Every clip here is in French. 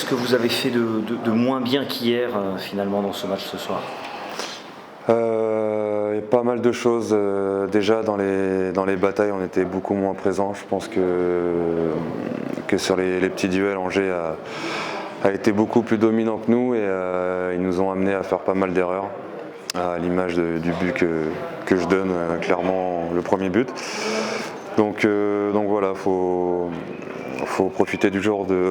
Qu'est-ce que vous avez fait de moins bien qu'hier, finalement, dans ce match ce soir? Il y a pas mal de choses. Déjà, dans les batailles, on était beaucoup moins présents. Je pense que sur les petits duels, Angers a été beaucoup plus dominant que nous et ils nous ont amenés à faire pas mal d'erreurs, à l'image du but que je donne, clairement le premier but. Donc voilà, faut profiter du jour de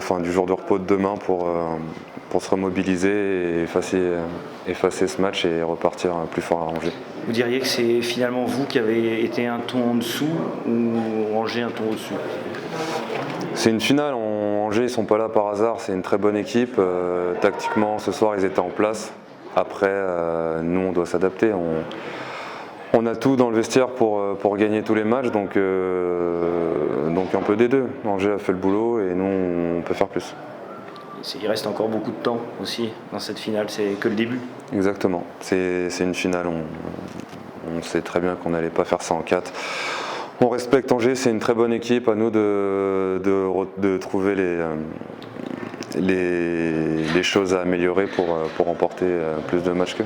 repos de demain pour se remobiliser et effacer ce match et repartir plus fort à Angers. Vous diriez que c'est finalement vous qui avez été un ton en dessous ou Angers un ton au-dessus? C'est une finale, Angers ils sont pas là par hasard, c'est une très bonne équipe. Tactiquement ce soir ils étaient en place. Après nous on doit s'adapter. On a tout dans le vestiaire pour gagner tous les matchs, donc un peu des deux. Angers a fait le boulot et nous on peut faire plus. Il reste encore beaucoup de temps aussi dans cette finale, c'est que le début. Exactement, c'est une finale, on sait très bien qu'on n'allait pas faire ça en 4. On respecte Angers, c'est une très bonne équipe, à nous de trouver les choses à améliorer pour remporter plus de matchs qu'eux.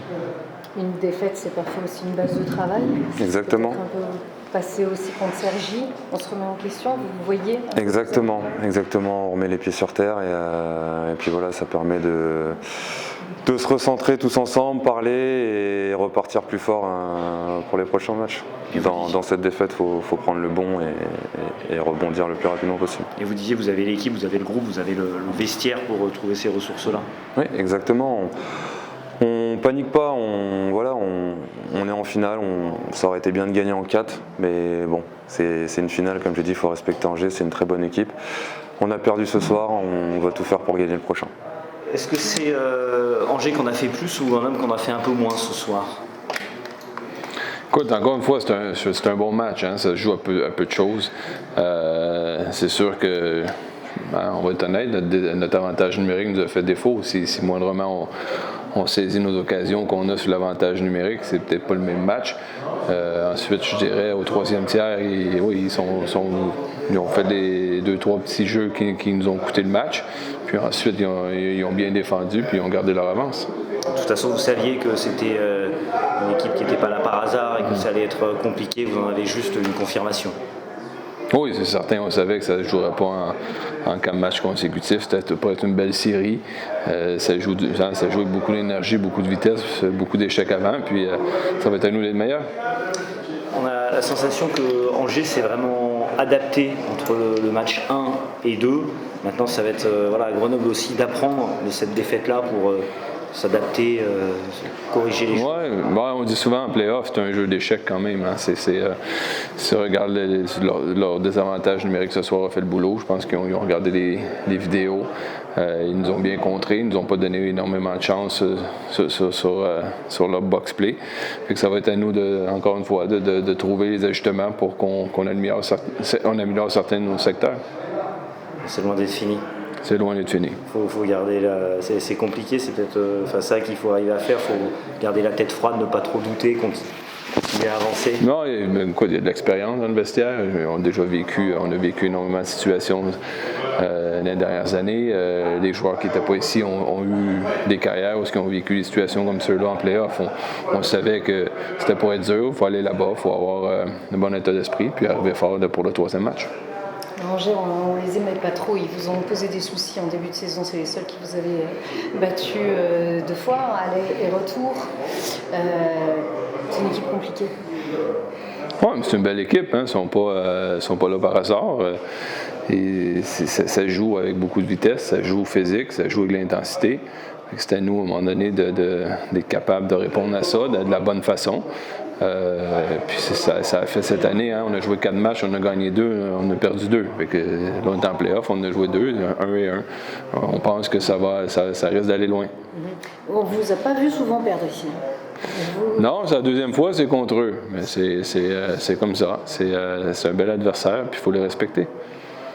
Une défaite, c'est parfois aussi une base de travail. Exactement. Un peu passé aussi contre Cergy, on se remet en question, vous voyez? Exactement, on remet les pieds sur terre et puis voilà, ça permet de se recentrer tous ensemble, parler et repartir plus fort pour les prochains matchs. Dans cette défaite, il faut prendre le bon et rebondir le plus rapidement possible. Et vous disiez, vous avez l'équipe, vous avez le groupe, vous avez le vestiaire pour retrouver ces ressources-là. Oui, exactement. On panique pas, on est en finale, ça aurait été bien de gagner en 4, mais bon, c'est une finale, comme j'ai dit, il faut respecter Angers, c'est une très bonne équipe. On a perdu ce soir, on va tout faire pour gagner le prochain. Est-ce que c'est Angers qu'on a fait plus ou même qu'on a fait un peu moins ce soir? Écoute, encore une fois, c'est un bon match, hein, ça joue à peu de choses. C'est sûr que, on va être honnête, notre avantage numérique nous a fait défaut. Si moindrement on saisit nos occasions qu'on a sur l'avantage numérique, c'est peut-être pas le même match. Ensuite, je dirais, au troisième tiers, ils ont fait des 2-3 petits jeux qui nous ont coûté le match. Puis ensuite, ils ont bien défendu, puis ils ont gardé leur avance. De toute façon, vous saviez que c'était une équipe qui n'était pas là par hasard et que ça allait être compliqué, vous en avez juste une confirmation. Oui, c'est certain, on savait que ça ne jouerait pas en 4 matchs consécutifs. C'était pas être une belle série. Ça joue avec beaucoup d'énergie, beaucoup de vitesse, beaucoup d'échecs avant, puis ça va être à nous d'être meilleurs. On a la sensation que Angers s'est vraiment adapté entre le match 1 et 2. Maintenant, ça va être à Grenoble aussi d'apprendre de cette défaite-là pour s'adapter, corriger les choses. Oui, on dit souvent en play-off, c'est un jeu d'échecs quand même. Hein. Si on regarde leur désavantage numérique ce soir a fait le boulot. Je pense qu'ils ont regardé les vidéos. Ils nous ont bien contrés. Ils ne nous ont pas donné énormément de chance sur leur box-play. Ça va être à nous, encore une fois, de trouver les ajustements pour qu'on améliore certains de nos secteurs. C'est loin d'être fini. C'est loin d'être fini. Faut garder c'est compliqué, c'est peut-être ça qu'il faut arriver à faire. Il faut garder la tête froide, ne pas trop douter, continuer à avancer. Non, il y a de l'expérience dans le vestiaire. On a vécu énormément de situations les dernières années. Les joueurs qui n'étaient pas ici ont eu des carrières où ils ont vécu des situations comme ceux-là en play-off. On savait que c'était pour être dur, il faut aller là-bas, il faut avoir un bon état d'esprit, puis arriver fort pour le troisième match. Angers, on les aimait pas trop, ils vous ont posé des soucis en début de saison, c'est les seuls qui vous avaient battu 2 fois, aller et retour. C'est une équipe compliquée. Oui, mais c'est une belle équipe, hein. Ils sont pas là par hasard. Et ça joue avec beaucoup de vitesse, ça joue physique, ça joue avec l'intensité. C'est à nous, à un moment donné, d'être capable de répondre à ça de la bonne façon. Puis ça a fait cette année, hein, on a joué 4 matchs, on a gagné 2, on a perdu 2. Fait que, là, on est en play-off, on a joué 2, 1 et 1. On pense que ça risque d'aller loin. On ne vous a pas vu souvent perdre ici. Non, c'est la deuxième fois, c'est contre eux. Mais c'est comme ça. C'est un bel adversaire, puis il faut les respecter.